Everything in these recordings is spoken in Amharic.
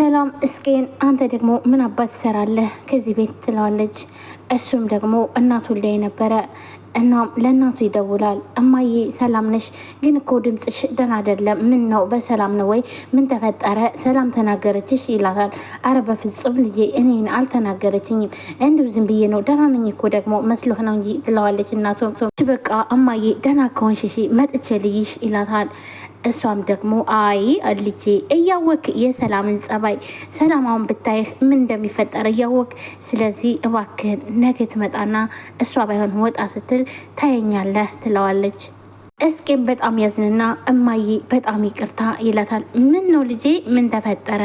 ሰላም እስቄን አንተ ደግሞ ምን አባት ትሰራለህ ከዚህ ቤት ትለዋለች። እሱም ደግሞ እናቱን ላይ ነበረ። እናም ለእናቱ ይደውላል። እማዬ ሰላም ነሽ? ግን እኮ ድምፅሽ ደህና አይደለም። ምን ነው በሰላም ነው ወይ? ምን ተፈጠረ? ሰላም ተናገረችሽ? ይላታል። አረ በፍጹም ልጄ እኔን አልተናገረችኝም፣ እንዲሁ ዝም ብዬ ነው። ደህና ነኝ እኮ ደግሞ መስሎህ ነው እንጂ ትለዋለች እናቱ። በቃ እማዬ ደህና ከሆንሽ እሺ መጥቼ ልይሽ ይላታል። እሷም ደግሞ አይ ልጄ እያወክ የሰላምን ጸባይ ሰላማውን ብታይህ ምን እንደሚፈጠር እያወቅ፣ ስለዚህ እባክህን ነገ ትመጣና እሷ ባይሆን ወጣ ስትል ታየኛለህ ትለዋለች። እስቄም በጣም ያዝንና እማዬ በጣም ይቅርታ ይላታል። ምን ነው ልጄ ምን ተፈጠረ?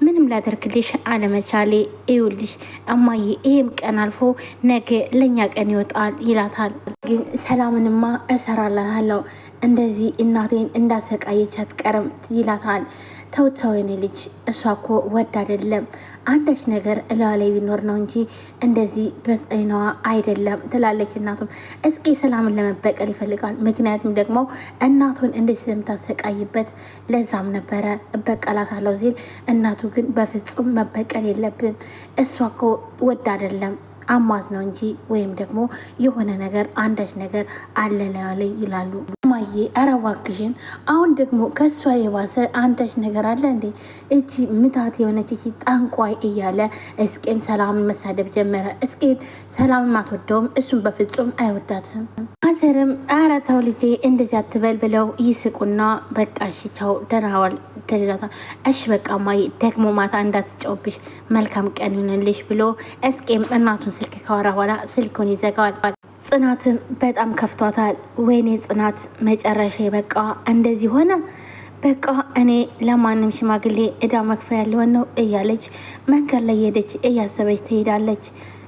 ምንም ላደርግልሽ አለመቻሌ። ይውልሽ እማዬ ይሄም ቀን አልፎ ነገ ለእኛ ቀን ይወጣል ይላታል። ግን ሰላምንማ እሰራላታለሁ እንደዚህ እናቴን እንዳሰቃየች አትቀርም ይላታል። ተውተው የኔ ልጅ እሷ እኮ ወድ አይደለም አንዳች ነገር እላዋ ላይ ቢኖር ነው እንጂ እንደዚህ በጤናዋ አይደለም ትላለች እናቱም። እስኪ ሰላምን ለመበቀል ይፈልጋል። ምክንያቱም ደግሞ እናቱን እንደዚህ ስለምታሰቃይበት ለዛም ነበረ እበቀላታለሁ ሲል፣ እናቱ ግን በፍጹም መበቀል የለብም እሷ እኮ ወድ አይደለም አሟት ነው እንጂ ወይም ደግሞ የሆነ ነገር አንዳች ነገር አለ ላይ ይላሉ። እማዬ ኧረ እባክሽን አሁን ደግሞ ከእሷ የባሰ አንዳች ነገር አለ እንዴ? እቺ ምታት የሆነች እቺ ጠንቋይ እያለ እስቄም ሰላምን መሳደብ ጀመረ። እስቄም ሰላምን አትወደውም፣ እሱም በፍጹም አይወዳትም። አዘርም ኧረ ተው ልጄ እንደዚህ አትበል ብለው ይስቁና በቃ እሺ ቻው ደህና ዋል ትላታለች። እሺ በቃ እማዬ ደግሞ ማታ እንዳትጫውብሽ መልካም ቀን ይሁንልሽ ብሎ እስቄም እናቱን ስልክ ካወራ በኋላ ስልኩን ይዘጋዋል። ጽናትም በጣም ከፍቷታል። ወይኔ ጽናት መጨረሻ በቃ እንደዚህ ሆነ። በቃ እኔ ለማንም ሽማግሌ እዳ መክፈያ ያለሆን ነው እያለች መንገድ ላይ ሄደች እያሰበች ትሄዳለች።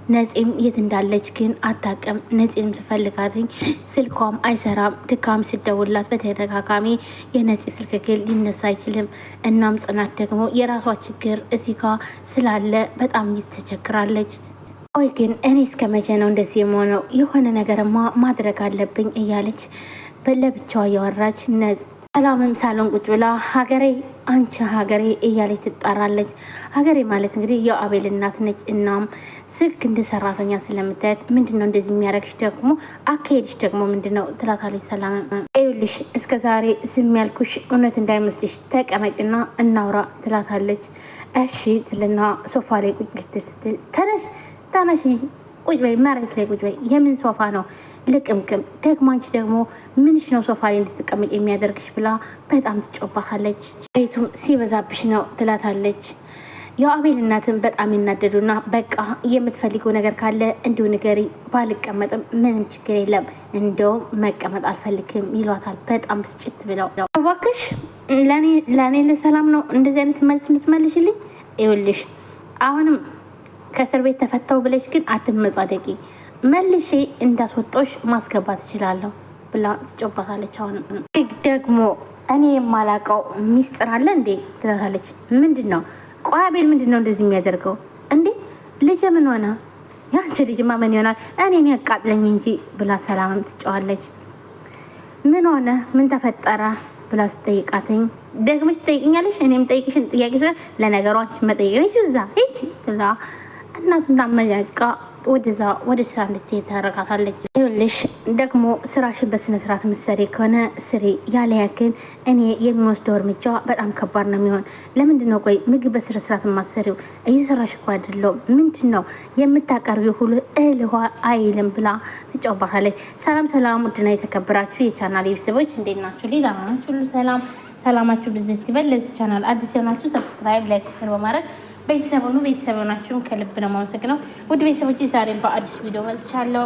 ነፂም የት እንዳለች ግን አታውቅም። ነፂንም ስፈልጋትኝ ስልኳም አይሰራም። ድካም ሲደውላት በተደጋጋሚ የነፂ ስልክ ግን ሊነሳ አይችልም። እናም ጽናት ደግሞ የራሷ ችግር እዚህ ጋ ስላለ በጣም ተቸግራለች። ቆይ ግን እኔ እስከ መቼ ነው እንደዚህ የምሆነው? የሆነ ነገርማ ማድረግ አለብኝ እያለች ለብቻዋ እያወራች ሰላምም ሳሎን ቁጭ ብላ ሀገሬ አንቺ ሀገሬ እያለች ትጣራለች። ሀገሬ ማለት እንግዲህ የአቤል እናት ነች። እናም ስልክ እንደ ሰራተኛ ስለምታየት ምንድነው እንደዚህ የሚያደርግሽ ደግሞ አካሄድሽ ደግሞ ምንድነው ትላታለች። ሰላም ይኸውልሽ እስከ ዛሬ ዝም ያልኩሽ እውነት እንዳይመስልሽ ተቀመጭና እናውራ ትላታለች። እሺ ትልና ሶፋ ላይ ቁጭ ልትል ስትል ተነሽ ቁጭ በይ መሬት ላይ ቁጭ በይ። የምን ሶፋ ነው ልቅምቅም ደግሞ አንቺ ደግሞ ምንሽ ነው ሶፋ ላይ እንድትቀመጭ የሚያደርግሽ ብላ በጣም ትጮባካለች። ቤቱም ሲበዛብሽ ነው ትላታለች። የአቤል እናትን በጣም ይናደዱና በቃ የምትፈልገው ነገር ካለ እንዲሁ ንገሪ፣ ባልቀመጥም ምንም ችግር የለም እንደውም መቀመጥ አልፈልግም ይሏታል። በጣም ብስጭት ብለው እባክሽ ለእኔ ለሰላም ነው እንደዚህ አይነት መልስ የምትመልሽልኝ? ይኸውልሽ አሁንም ከእስር ቤት ተፈታው ብለሽ ግን አትመጻደቂ፣ መልሼ እንዳስወጣሽ ማስገባት እችላለሁ ብላ ትጮባታለች። አሁንም ደግሞ እኔ የማላውቀው ሚስጥር አለ እንዴ ትላታለች። ምንድን ነው? ቆይ አቤል ምንድን ነው እንደዚህ የሚያደርገው እንዴ? ልጅ ምን ሆነ? ያንቺ ልጅማ ምን ይሆናል? እኔን ያቃጥለኝ እንጂ ብላ ሰላምም ትጮዋለች። ምን ሆነ? ምን ተፈጠረ ብላ ስጠይቃትኝ ደግመሽ ትጠይቅኛለሽ? እኔም ጠይቅሽን ጥያቄ ለነገሯች መጠየቅ ዛ ሂጂ ብላ እናቱን ታመያጭቃ ወደ ስራ እንድትሄድ ታረጋታለች። ይኸውልሽ ደግሞ ስራሽን በስነስርዓት ምሰሪ ከሆነ ስሪ፣ ያለ ያክል እኔ የሚወስደው እርምጃ በጣም ከባድ ነው የሚሆን። ለምንድን ነው ቆይ ምግብ በስነስርዓት የማሰሪው? እየሰራሽ እኮ አይደለም። ምንድን ነው የምታቀርቢው ሁሉ እልዋ አይልም ብላ ትጫውባታለች። ሰላም ውድና የተከበራችሁ የቻናል ቤተሰቦች እንዴት ናችሁ? ሊዳማች ሁሉ ሰላማችሁ ብዝት ይበል። ለዚህ ቻናል አዲስ የሆናችሁ ሰብስክራይብ፣ ላይክ፣ ሼር በማድረግ ቤተሰብ ናችሁም ከልብ ነው የማመሰግነው። ውድ ቤተሰቦች ዛሬ በአዲስ ቪዲዮ መጥቻለሁ።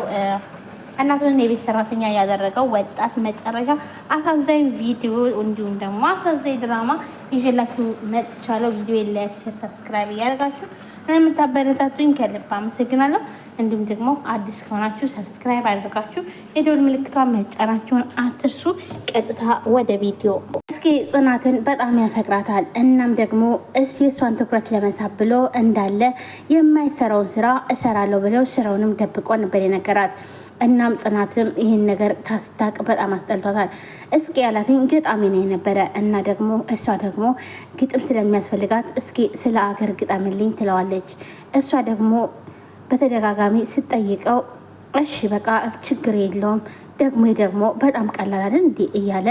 እናቱን የቤት ሰራተኛ ያደረገው ወጣት መጨረሻ አሳዛኝ ቪዲዮ እንዲሁም ደግሞ አሳዛኝ ድራማ ይዤላችሁ መጥቻለሁ። ቪዲዮ ላይክ፣ ሼር፣ ሰብስክራይብ እያደረጋችሁ የምታበረታቱኝ ከልብ አመሰግናለሁ። እንዲሁም ደግሞ አዲስ ከሆናችሁ ሰብስክራይብ አድርጋችሁ የደወል ምልክቷን መጫናችሁን አትርሱ። ቀጥታ ወደ ቪዲዮ። እስኪ ጽናትን በጣም ያፈቅራታል። እናም ደግሞ የእሷን ትኩረት ለመሳብ ብሎ እንዳለ የማይሰራውን ስራ እሰራለሁ ብለው ስራውንም ደብቆ ነበር የነገራት። እናም ጽናትም ይህን ነገር ካስታቅ በጣም አስጠልቷታል። እስኪ ያላትኝ ገጣሚ ነው የነበረ እና ደግሞ እሷ ደግሞ ግጥም ስለሚያስፈልጋት እስኪ ስለ አገር ግጠምልኝ ትለዋለች። እሷ ደግሞ በተደጋጋሚ ስትጠይቀው እሺ በቃ ችግር የለውም ደግሞ በጣም ቀላል አይደል እንዴ እያለ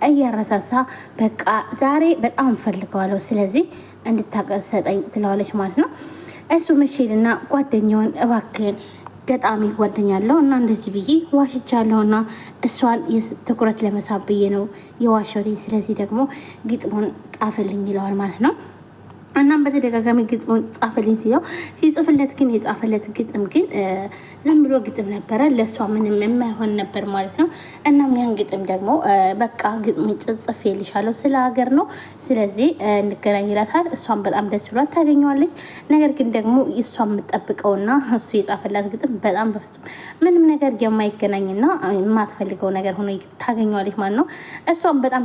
እያረሳሳ በቃ ዛሬ በጣም ፈልገዋለሁ ስለዚህ እንድታቀሰጠኝ ትለዋለች ማለት ነው። እሱ ምሽልና ጓደኛውን እባክህን ገጣሚ ጓደኛለሁ እና እንደዚህ ብዬ ዋሽቻለሁ እና እሷን ትኩረት ለመሳብ ብዬ ነው የዋሸሁት። ስለዚህ ደግሞ ግጥሙን ጣፍልኝ ይለዋል ማለት ነው። እናም በተደጋጋሚ ግጥሙን ጻፈልኝ ሲለው ሲጽፍለት ግን የጻፈለት ግጥም ግን ዝም ብሎ ግጥም ነበረ፣ ለእሷ ምንም የማይሆን ነበር ማለት ነው። እናም ያን ግጥም ደግሞ በቃ ግጥሙን ጽፌልሻለሁ ስለ ሀገር ነው ስለዚህ እንገናኝ ይላታል። እሷም በጣም ደስ ብሏት ታገኘዋለች። ነገር ግን ደግሞ እሷ የምጠብቀውና እሱ የጻፈላት ግጥም በጣም በፍጹም ምንም ነገር የማይገናኝና የማትፈልገው ነገር ሆኖ ታገኘዋለች ማለት ነው። እሷም በጣም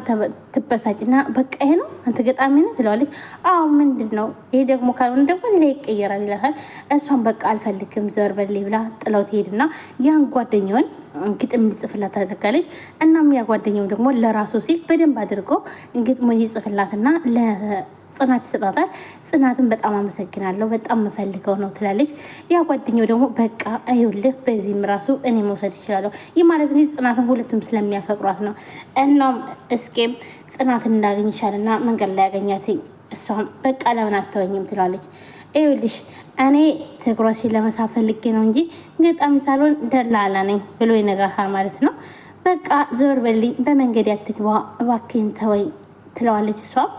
ትበሳጭና በቃ ይሄ ነው አንተ ገጣሚ ነህ ትለዋለች። አዎ ምንድን ነው ይሄ ደግሞ ካልሆነ ደግሞ ሌላ ይቀየራል ይላታል። እሷን በቃ አልፈልግም ዘር በሌ ብላ ጥለው ትሄድና ያን ጓደኛውን ግጥም እንዲጽፍላት ታደርጋለች። እናም ያ ጓደኛው ደግሞ ለራሱ ሲል በደንብ አድርጎ ግጥሞ ይጽፍላትና ለጽናት ይሰጣታል። ጽናትን በጣም አመሰግናለሁ በጣም የምፈልገው ነው ትላለች። ያ ጓደኛው ደግሞ በቃ አይውልህ በዚህም ራሱ እኔ መውሰድ ይችላለሁ። ይህ ማለት እንግዲህ ጽናትን ሁለቱም ስለሚያፈቅሯት ነው። እናም እስኬም ጽናትን እንዳገኝ ይቻልና መንገድ ላይ ያገኛትኝ እሷም በቃ ለምን አተወኝም ትላለች። ይኸውልሽ እኔ ትኩረትሽን ለመሳብ ፈልጌ ነው እንጂ ገጣሚ ሳልሆን ደላላ ነኝ ብሎ ይነግራታል ማለት ነው። በቃ ዞር በልኝ በመንገድ ያትግባ እባክህን ተወኝ ትለዋለች። እሷም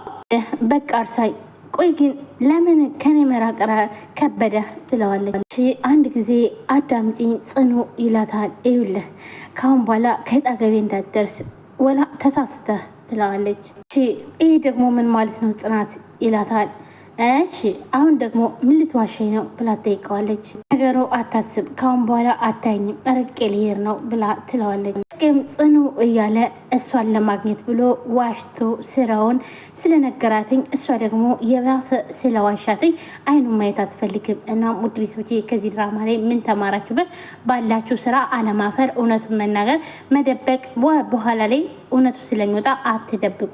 በቃ እርሳይ ቆይ ግን ለምን ከኔ መራቀራ ከበደ ትለዋለች። አንድ ጊዜ አዳምጪኝ ጽኑ ይላታል። ይኸውልህ ካሁን በኋላ ከጠገቤ እንዳትደርስ ወላ ተሳስተህ ትለዋለች። ይሄ ደግሞ ምን ማለት ነው ጽናት ይላታል። እሺ አሁን ደግሞ ምን ልትዋሸኝ ነው ብላ ትጠይቀዋለች። ነገሩ አታስብ ካሁን በኋላ አታይኝም ርቄ ልሄድ ነው ብላ ትለዋለች። እስኪም ጽኑ እያለ እሷን ለማግኘት ብሎ ዋሽቶ ስራውን ስለነገራትኝ እሷ ደግሞ የባሰ ስለዋሻትኝ አይኑን ማየት አትፈልግም። እና ውድ ቤተሰቦቼ ከዚህ ድራማ ላይ ምን ተማራችሁበት? ባላችሁ ስራ አለማፈር፣ እውነቱን መናገር፣ መደበቅ በኋላ ላይ እውነቱ ስለሚወጣ አትደብቁ።